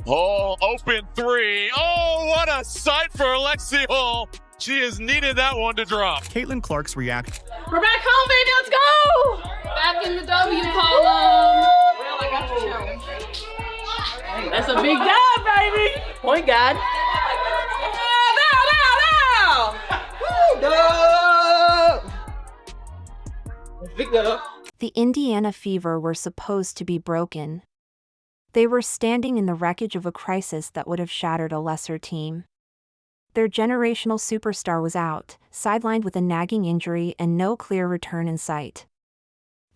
Hull, open three. Oh, what a sight for Lexie Hull. She has needed that one to drop. Caitlin Clark's reaction. We're back home, baby. Let's go. Back in the W column. Well, I got your challenge. That's a big dub, baby. Point guard. Big dub. The Indiana Fever were supposed to be broken. They were standing in the wreckage of a crisis that would have shattered a lesser team. Their generational superstar was out, sidelined with a nagging injury and no clear return in sight.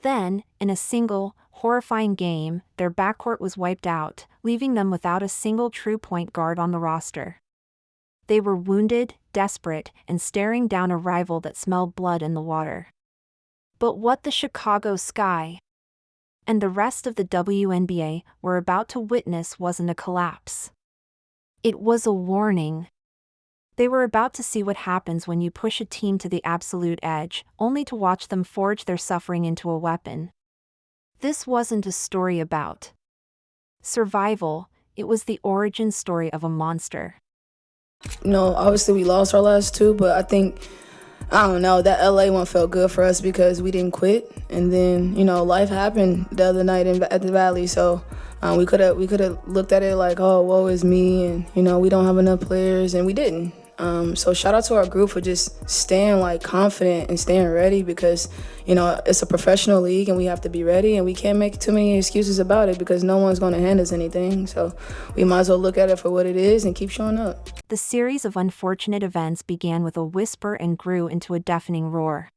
Then, in a single, horrifying game, their backcourt was wiped out, leaving them without a single true point guard on the roster. They were wounded, desperate, and staring down a rival that smelled blood in the water. But what the Chicago Sky and the rest of the WNBA were about to witness wasn't a collapse. It was a warning. They were about to see what happens when you push a team to the absolute edge, only to watch them forge their suffering into a weapon. This wasn't a story about survival, it was the origin story of a monster. Obviously we lost our last two, but I think, I don't know, that LA one felt good for us because we didn't quit. And then, life happened the other night at the Valley, so we could have looked at it like, oh, woe is me, and, we don't have enough players, and we didn't. So shout out to our group for just staying confident and staying ready because, it's a professional league and we have to be ready and we can't make too many excuses about it because no one's going to hand us anything. So we might as well look at it for what it is and keep showing up. The series of unfortunate events began with a whisper and grew into a deafening roar.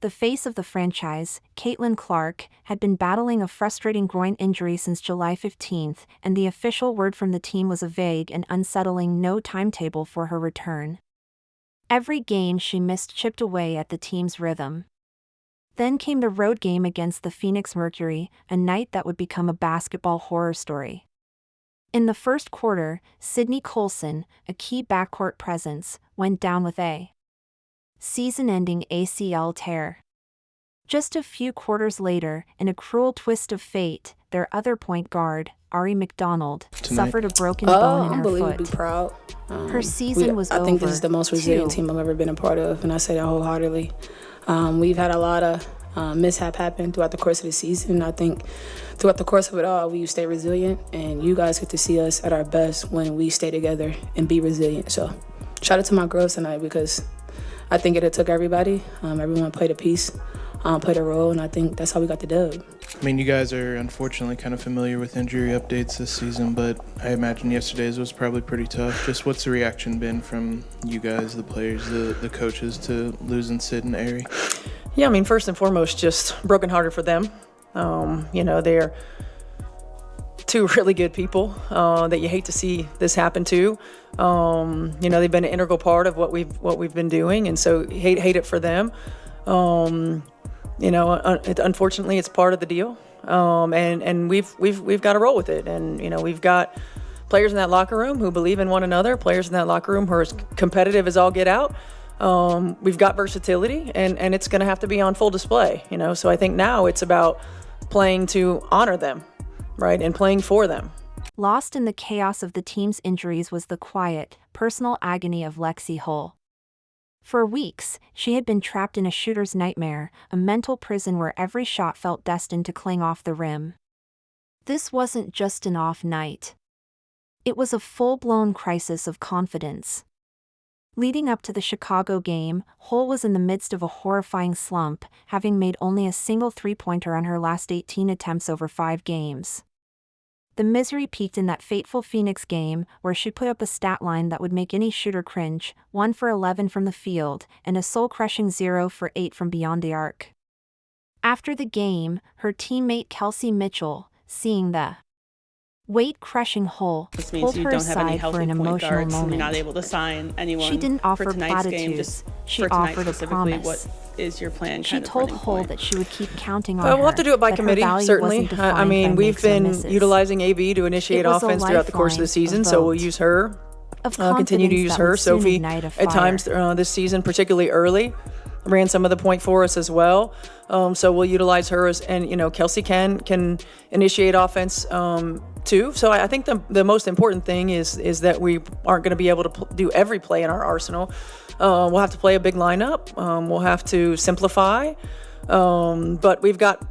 The face of the franchise, Caitlin Clark, had been battling a frustrating groin injury since July 15th, and the official word from the team was a vague and unsettling no timetable for her return. Every game she missed chipped away at the team's rhythm. Then came the road game against the Phoenix Mercury, a night that would become a basketball horror story. In the first quarter, Sydney Colson, a key backcourt presence, went down with a season-ending ACL tear. Just a few quarters later, in a cruel twist of fate, their other point guard, Ari McDonald, suffered a broken bone in her unbelievably foot. proud. Her season was over. I think this is the most resilient team I've ever been a part of, and I say that wholeheartedly. We've had a lot of mishap happen throughout the course of the season, and I think throughout the course of it all, we stay resilient, and you guys get to see us at our best when we stay together and be resilient. So shout out to my girls tonight because I think it took everybody. Everyone played a piece, played a role, and I think that's how we got the dub. I mean, you guys are unfortunately kind of familiar with injury updates this season, but I imagine yesterday's was probably pretty tough. Just what's the reaction been from you guys, the players, the coaches, to losing Sid and Ari? Yeah, I mean, first and foremost, just brokenhearted for them. They're two really good people that you hate to see this happen to. They've been an integral part of what we've been doing, and so hate it for them. Unfortunately, it's part of the deal, and we've got to roll with it. And we've got players in that locker room who believe in one another. Players in that locker room who are as competitive as all get out. We've got versatility, and it's going to have to be on full display. So I think now it's about playing to honor them. Right, and playing for them. Lost in the chaos of the team's injuries was the quiet, personal agony of Lexie Hull. For weeks, she had been trapped in a shooter's nightmare, a mental prison where every shot felt destined to cling off the rim. This wasn't just an off night. It was a full-blown crisis of confidence. Leading up to the Chicago game, Hull was in the midst of a horrifying slump, having made only a single three-pointer on her last 18 attempts over 5 games. The misery peaked in that fateful Phoenix game, where she put up a stat line that would make any shooter cringe, 1 for 11 from the field, and a soul-crushing 0 for 8 from beyond the arc. After the game, her teammate Kelsey Mitchell, seeing the weight-crushing Hull, This means pulled you her don't have any aside for healthy an point emotional guards, and moment. you're not able to sign anyone. She didn't for offer tonight's game. platitudes, Just she for tonight offered a specifically, promise. what is your plan? She kind of told running Hull point? that she would keep counting on her. We'll have to do it by that her committee, value certainly. wasn't defined by We've makes or been misses. utilizing AB to initiate It was a offense throughout the course of the lifeline, season, a so we'll vote use her. of Continue to confidence use that her. would soon Sophie, ignite a at times fire. this season, particularly early, ran some of the point for us as well. So we'll utilize her and Kelsey can initiate offense too. So I think the most important thing is that we aren't going to be able to do every play in our arsenal. We'll have to play a big lineup. We'll have to simplify. But we've got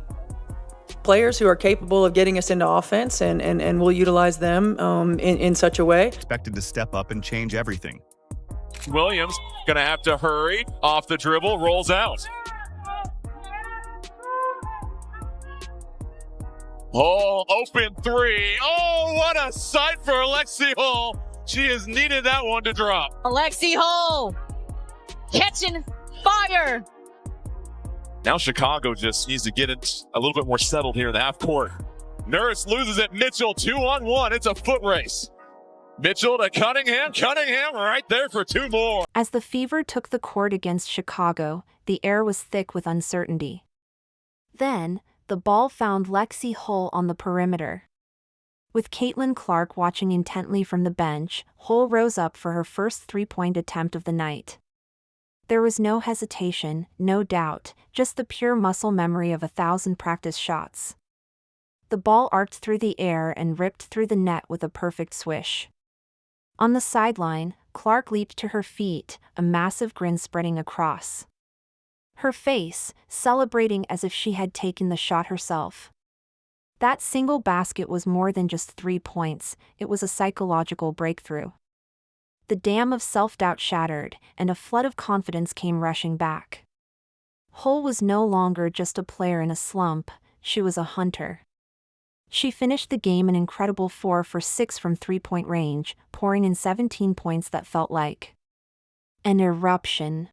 players who are capable of getting us into offense, and we'll utilize them in such a way. Expected to step up and change everything. Williams gonna have to hurry off the dribble, rolls out. Oh, open three. Oh, what a sight for Lexie Hull. She has needed that one to drop. Lexie Hull catching fire. Now Chicago just needs to get it a little bit more settled here in the half court. Nurse loses it. Mitchell 2-on-1. It's a foot race. Mitchell to Cunningham. Cunningham right there for two more. As the Fever took the court against Chicago, the air was thick with uncertainty. Then, the ball found Lexie Hull on the perimeter. With Caitlin Clark watching intently from the bench, Hull rose up for her first three-point attempt of the night. There was no hesitation, no doubt, just the pure muscle memory of 1,000 practice shots. The ball arced through the air and ripped through the net with a perfect swish. On the sideline, Clark leaped to her feet, a massive grin spreading across her face, celebrating as if she had taken the shot herself. That single basket was more than just 3 points, it was a psychological breakthrough. The dam of self-doubt shattered, and a flood of confidence came rushing back. Hull was no longer just a player in a slump, she was a hunter. She finished the game an incredible 4 for 6 from three-point range, pouring in 17 points that felt like an eruption.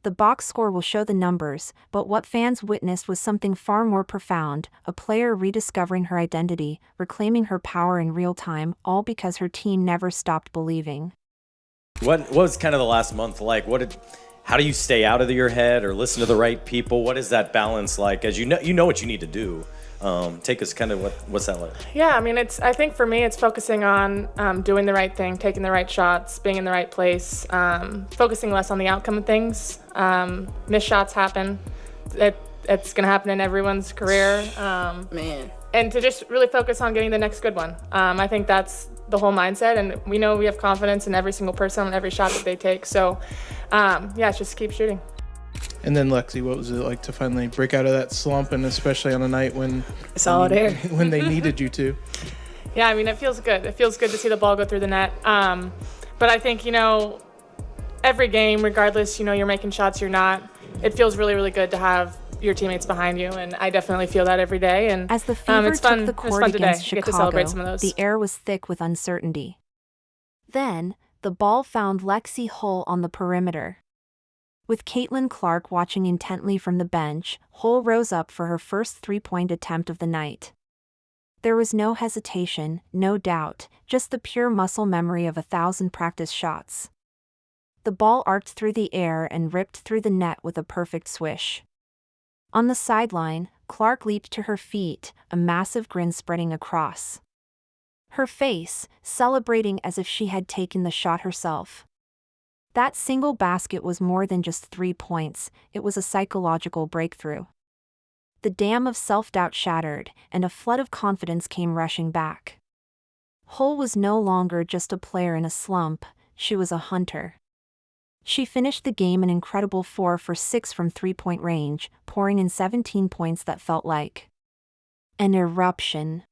The box score will show the numbers, but what fans witnessed was something far more profound, a player rediscovering her identity, reclaiming her power in real time, all because her team never stopped believing. What was kind of the last month like? How do you stay out of your head or listen to the right people? What is that balance like? As you know what you need to do. Take us kind of what's that like? Yeah, I mean, I think for me, it's focusing on doing the right thing, taking the right shots, being in the right place, focusing less on the outcome of things. Missed shots happen. It's going to happen in everyone's career. And to just really focus on getting the next good one. I think that's the whole mindset, and we know we have confidence in every single person and every shot that they take. So, it's just keep shooting. And then Lexie, what was it like to finally break out of that slump, and especially on a night when when they needed you to? Yeah, I mean, it feels good. It feels good to see the ball go through the net. But I think, every game, regardless, you're making shots, you're not, it feels really, really good to have your teammates behind you, and I definitely feel that every day. And as the Fever it's fun, took the court it's fun against today. Chicago, Get to celebrate some of those. The air was thick with uncertainty. Then, the ball found Lexie Hull on the perimeter. With Caitlin Clark watching intently from the bench, Hull rose up for her first three-point attempt of the night. There was no hesitation, no doubt, just the pure muscle memory of 1,000 practice shots. The ball arced through the air and ripped through the net with a perfect swish. On the sideline, Clark leaped to her feet, a massive grin spreading across her face, celebrating as if she had taken the shot herself. That single basket was more than just 3 points, it was a psychological breakthrough. The dam of self-doubt shattered, and a flood of confidence came rushing back. Hull was no longer just a player in a slump, she was a hunter. She finished the game an incredible 4 for 6 from three-point range, pouring in 17 points that felt like an eruption.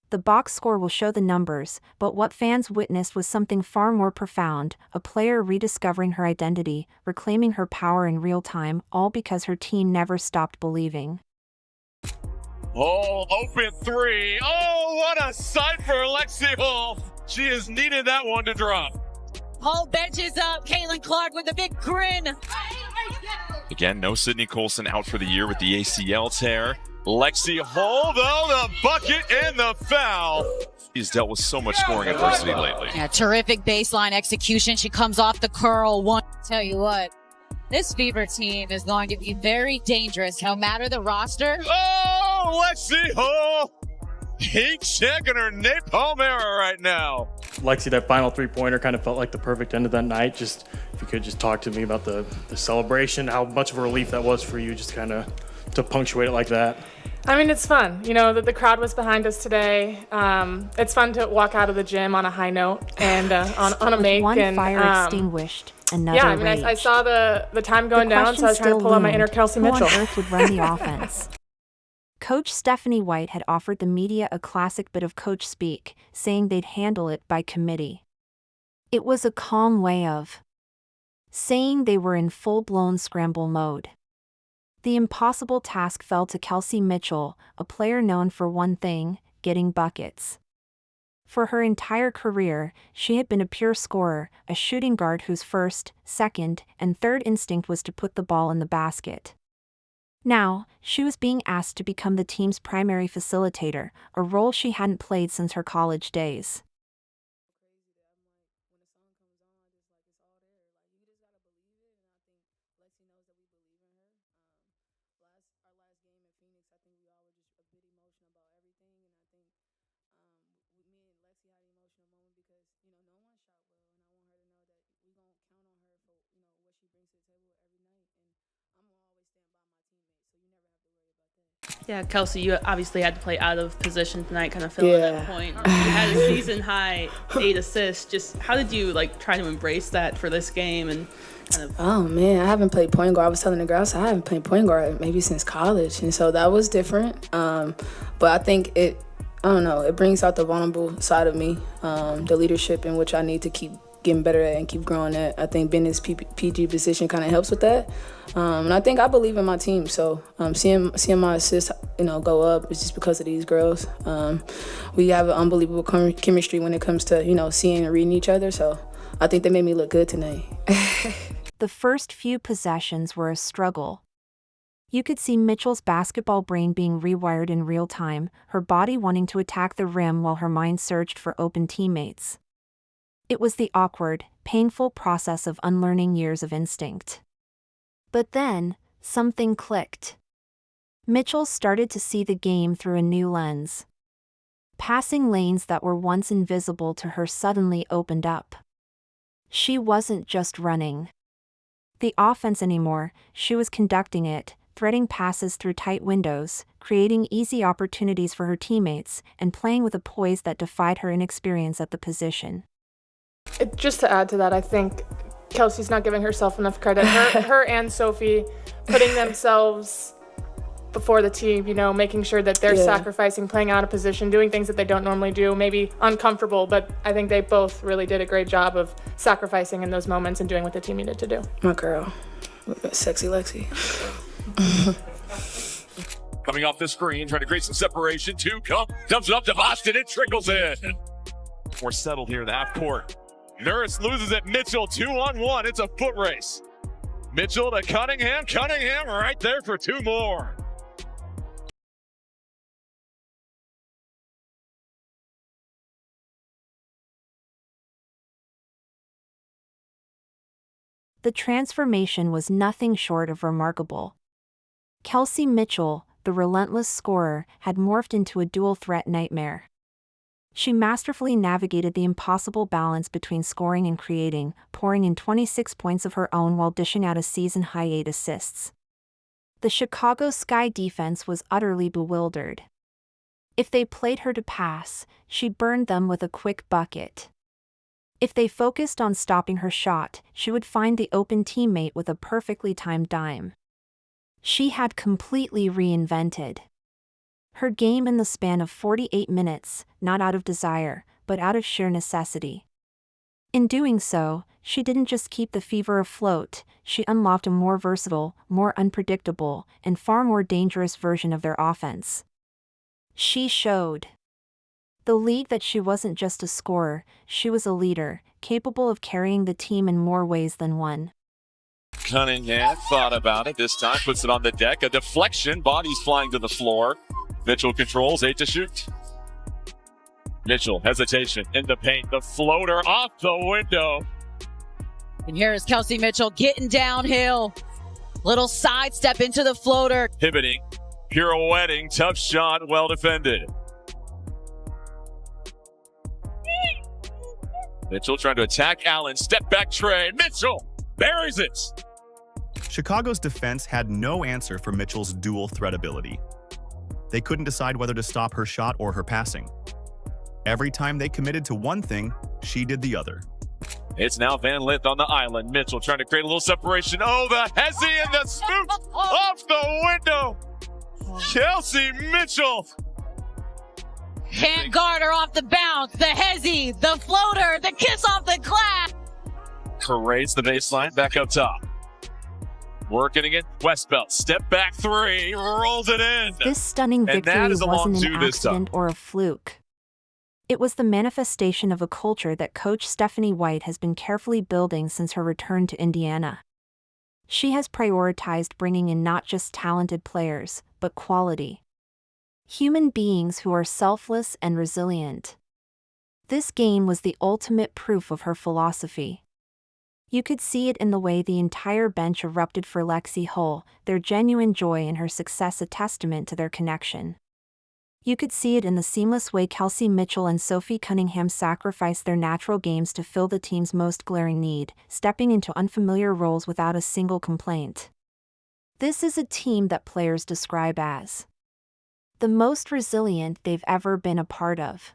The box score will show the numbers, but what fans witnessed was something far more profound, a player rediscovering her identity, reclaiming her power in real time, all because her team never stopped believing. Oh, open three. Oh, what a sight for Lexie Hull. She has needed that one to drop. Hull benches up. Caitlin Clark with a big grin. Again, no Sydney Colson out for the year with the ACL tear. Lexie Hull, though, the bucket and the foul. He's dealt with so much scoring adversity lately. Yeah, terrific baseline execution. She comes off the curl. Tell you what, this Fever team is going to be very dangerous, no matter the roster. Oh, Lexie Hull! Heat checking her napalm era right now. Lexie, that final three-pointer kind of felt like the perfect end of that night. Just if you could just talk to me about the celebration, how much of a relief that was for you, just kind of to punctuate it like that. I mean, it's fun. You know, the crowd was behind us today. It's fun to walk out of the gym on a high note and on a make. One and fire extinguished, another yeah, I mean, I raged. saw the time going down, so I was trying to pull out my inner Kelsey Mitchell. Who on earth would run the offense? Coach Stephanie White had offered the media a classic bit of coach speak, saying they'd handle it by committee. It was a calm way of saying they were in full-blown scramble mode. The impossible task fell to Kelsey Mitchell, a player known for one thing, getting buckets. For her entire career, she had been a pure scorer, a shooting guard whose first, second, and third instinct was to put the ball in the basket. Now, she was being asked to become the team's primary facilitator, a role she hadn't played since her college days. Yeah, Kelsey, you obviously had to play out of position tonight, kind of fill in that point. You had a season-high 8 assists. Just how did you try to embrace that for this game and kind of? Oh man, I haven't played point guard. I was telling the girls I haven't played point guard maybe since college, and so that was different. But I think I don't know, it brings out the vulnerable side of me, the leadership in which I need to keep getting better at and keep growing at. I think being in this PG position kind of helps with that. And I think I believe in my team. So seeing my assists, go up is just because of these girls. We have an unbelievable chemistry when it comes to, seeing and reading each other. So I think they made me look good tonight. The first few possessions were a struggle. You could see Mitchell's basketball brain being rewired in real time, her body wanting to attack the rim while her mind searched for open teammates. It was the awkward, painful process of unlearning years of instinct. But then, something clicked. Mitchell started to see the game through a new lens. Passing lanes that were once invisible to her suddenly opened up. She wasn't just running the offense anymore, she was conducting it, threading passes through tight windows, creating easy opportunities for her teammates, and playing with a poise that defied her inexperience at the position. Just to add to that, I think Kelsey's not giving herself enough credit. Her and Sophie putting themselves before the team, making sure that they're sacrificing, playing out of position, doing things that they don't normally do, maybe uncomfortable, but I think they both really did a great job of sacrificing in those moments and doing what the team needed to do. My girl, sexy Lexie. Coming off the screen, trying to create some separation. Dumps it up to Boston. It trickles in. More settled here in the half court. Nurse loses it. Mitchell 2-on-1. It's a foot race. Mitchell to Cunningham. Cunningham right there for 2 more. The transformation was nothing short of remarkable. Kelsey Mitchell, the relentless scorer, had morphed into a dual-threat nightmare. She masterfully navigated the impossible balance between scoring and creating, pouring in 26 points of her own while dishing out a season-high 8 assists. The Chicago Sky defense was utterly bewildered. If they played her to pass, she burned them with a quick bucket. If they focused on stopping her shot, she would find the open teammate with a perfectly timed dime. She had completely reinvented her game in the span of 48 minutes, not out of desire, but out of sheer necessity. In doing so, she didn't just keep the fever afloat, she unlocked a more versatile, more unpredictable, and far more dangerous version of their offense. She showed the league that she wasn't just a scorer, she was a leader, capable of carrying the team in more ways than one. Cunningham thought about it this time, puts it on the deck. A deflection, bodies flying to the floor. Mitchell controls, 8 to shoot. Mitchell, hesitation in the paint. The floater off the window. And here is Kelsey Mitchell getting downhill. Little sidestep into the floater. Pivoting, pirouetting, tough shot, well defended. Mitchell trying to attack Allen. Step back tray. Mitchell buries it. Chicago's defense had no answer for Mitchell's dual threat ability. They couldn't decide whether to stop her shot or her passing. Every time they committed to one thing, she did the other. It's now Van Lith on the island. Mitchell trying to create a little separation. Oh, the hezzy and the scoop off the window. Kelsey Mitchell. Hand guarder off the bounce, the hezzy, the floater, the kiss off the glass. Parades the baseline back up top. Working again. Westbelt. Step back three. Rolls it in. This stunning victory wasn't an accident or a fluke. It was the manifestation of a culture that Coach Stephanie White has been carefully building since her return to Indiana. She has prioritized bringing in not just talented players, but quality. Human beings who are selfless and resilient. This game was the ultimate proof of her philosophy. You could see it in the way the entire bench erupted for Lexie Hull, their genuine joy in her success a testament to their connection. You could see it in the seamless way Kelsey Mitchell and Sophie Cunningham sacrificed their natural games to fill the team's most glaring need, stepping into unfamiliar roles without a single complaint. This is a team that players describe as the most resilient they've ever been a part of.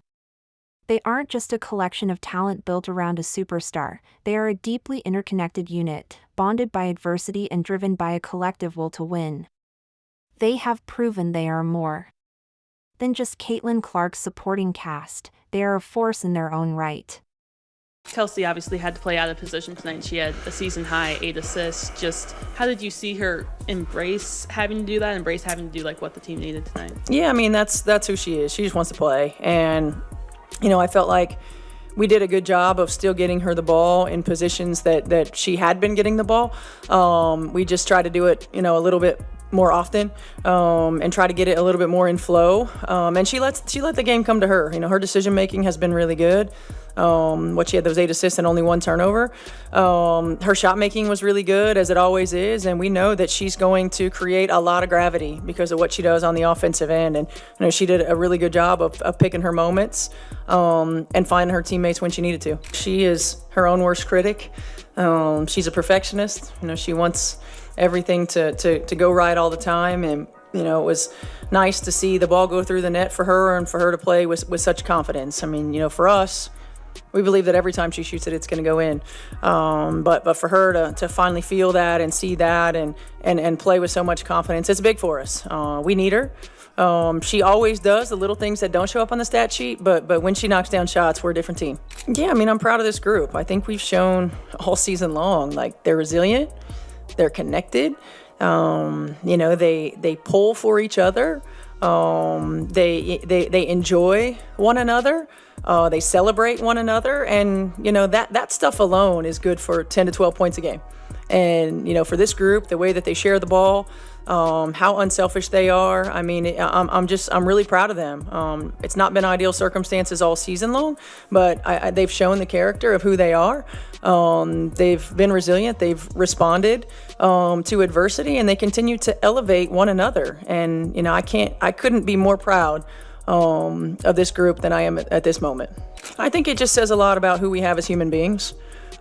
They aren't just a collection of talent built around a superstar, they are a deeply interconnected unit, bonded by adversity and driven by a collective will to win. They have proven they are more than just Caitlin Clark's supporting cast, they are a force in their own right. Kelsey obviously had to play out of position tonight. She had a season-high 8 assists. Just how did you see her embrace having to do that, embrace having to do like what the team needed tonight? Yeah, I mean, that's who she is. She just wants to play. And, you know, I felt like we did a good job of still getting her the ball in positions that she had been getting the ball. We just tried to do it, you know, a little bit more often and try to get it a little bit more in flow. And she let the game come to her. You know, her decision making has been really good. She had those 8 assists and only 1 turnover. Her shot making was really good, as it always is, and we know that she's going to create a lot of gravity because of what she does on the offensive end. And you know, she did a really good job of picking her moments and finding her teammates when she needed to. She is her own worst critic. She's a perfectionist. You know, she wants everything to go right all the time, and you know, it was nice to see the ball go through the net for her and for her to play with such confidence. I mean, you know, for us, we believe that every time she shoots it, it's going to go in. But for her to finally feel that and see that and play with so much confidence, it's big for us. We need her. She always does the little things that don't show up on the stat sheet, but when she knocks down shots, we're a different team. Yeah, I mean, I'm proud of this group. I think we've shown all season long, like, they're resilient, they're connected. You know, they pull for each other. They enjoy one another. They celebrate one another, and you know that stuff alone is good for 10 to 12 points a game. And you know, for this group, the way that they share the ball, how unselfish they are. I mean, I'm really proud of them. It's not been ideal circumstances all season long, but they've shown the character of who they are. They've been resilient. They've responded to adversity, and they continue to elevate one another. And you know, I couldn't be more proud of this group than I am at this moment. I think it just says a lot about who we have as human beings.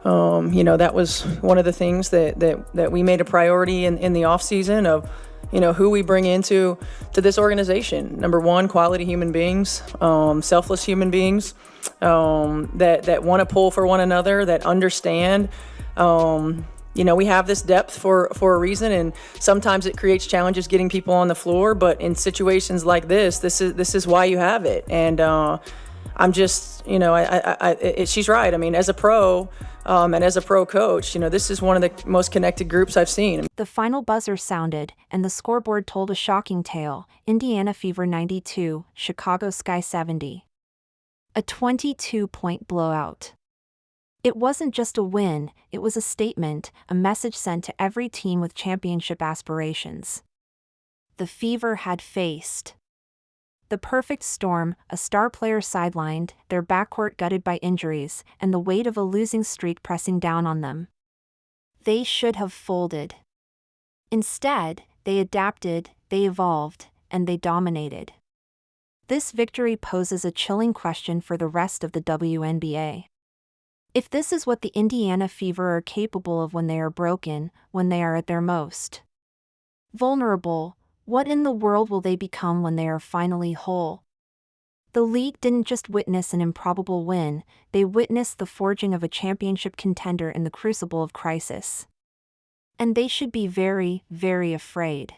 You know, that was one of the things that we made a priority in the off season of, you know, who we bring into this organization. Number one, quality human beings, selfless human beings, that want to pull for one another, that understand. You know, we have this depth for a reason, and sometimes it creates challenges getting people on the floor. But in situations like this is why you have it. And I'm just, you know, she's right. I mean, as a pro and as a pro coach, you know, this is one of the most connected groups I've seen. The final buzzer sounded, and the scoreboard told a shocking tale: Indiana Fever 92, Chicago Sky 70. A 22-point blowout. It wasn't just a win, it was a statement, a message sent to every team with championship aspirations. The Fever had faced the perfect storm, a star player sidelined, their backcourt gutted by injuries, and the weight of a losing streak pressing down on them. They should have folded. Instead, they adapted, they evolved, and they dominated. This victory poses a chilling question for the rest of the WNBA. If this is what the Indiana Fever are capable of when they are broken, when they are at their most vulnerable, What in the world will they become when they are finally whole? The league didn't just witness an improbable win, they witnessed the forging of a championship contender in the crucible of crisis. And they should be very, very afraid.